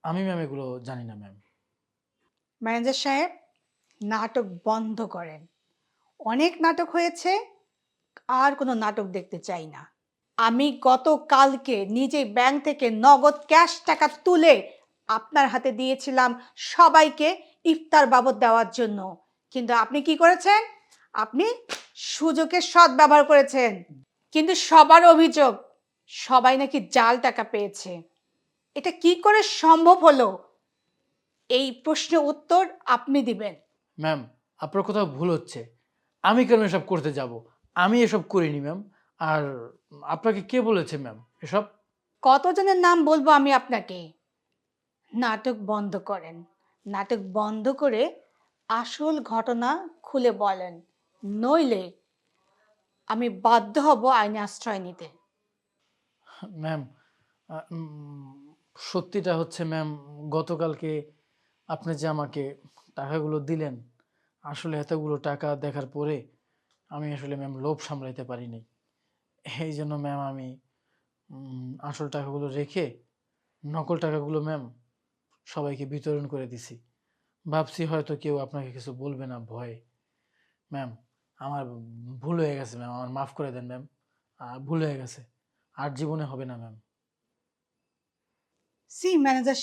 আমি ম্যাম এগুলো জানি না ম্যাম। ম্যানেজার সাহেব, নাটক বন্ধ করেন। অনেক নাটক হয়েছে, আর কোনো নাটক দেখতে চাই না। আমি গতকালকে নিজে ব্যাংক থেকে নগদ ক্যাশ টাকা তুলে আপনার হাতে দিয়েছিলাম সবাইকে ইফতার বাবদ দেওয়ার জন্য। কিন্তু আপনি কি করেছেন? আপনি সুযোগের সদ্ব্যবহার করেছেন। কিন্তু সবার অভিযোগ, সবাই নাকি জাল টাকা পেয়েছে। এটা কি করে সম্ভব হলো? এই প্রশ্নের উত্তর আপনি দিবেন। ম্যাম, আপনার কোথাও ভুল হচ্ছে। আমি কেন এসব করতে যাব? আমি এসব করিনি ম্যাম। আর আপনাকে কে বলেছে ম্যাম এসব? কতজনের নাম বলবো আমি আপনাকে? নাটক বন্ধ করেন। নাটক বন্ধ করে আসল ঘটনা খুলে বলেন, নইলে আমি বাধ্য হব আইনে আশ্রয় নিতে। ম্যাম, সত্যিটা হচ্ছে ম্যাম, গতকালকে আপনি যে আমাকে টাকাগুলো দিলেন, আসলে এতগুলো টাকা দেখার পরে আমি আসলে ম্যাম লোভ সামলাইতে পারিনি। এই জন্য ম্যাম আমি আসল টাকাগুলো রেখে নকল টাকাগুলো ম্যাম সবাইকে বিতরণ করে দিছি। ভাবছি হয়তো কেউ আপনাকে কিছু বলবে না ভয়ে। ম্যাম, আমার ভুল হয়ে গেছে ম্যাম, আমার মাফ করে দেন ম্যাম। ভুল হয়ে গেছে, আর জীবনে হবে না ম্যাম। C manager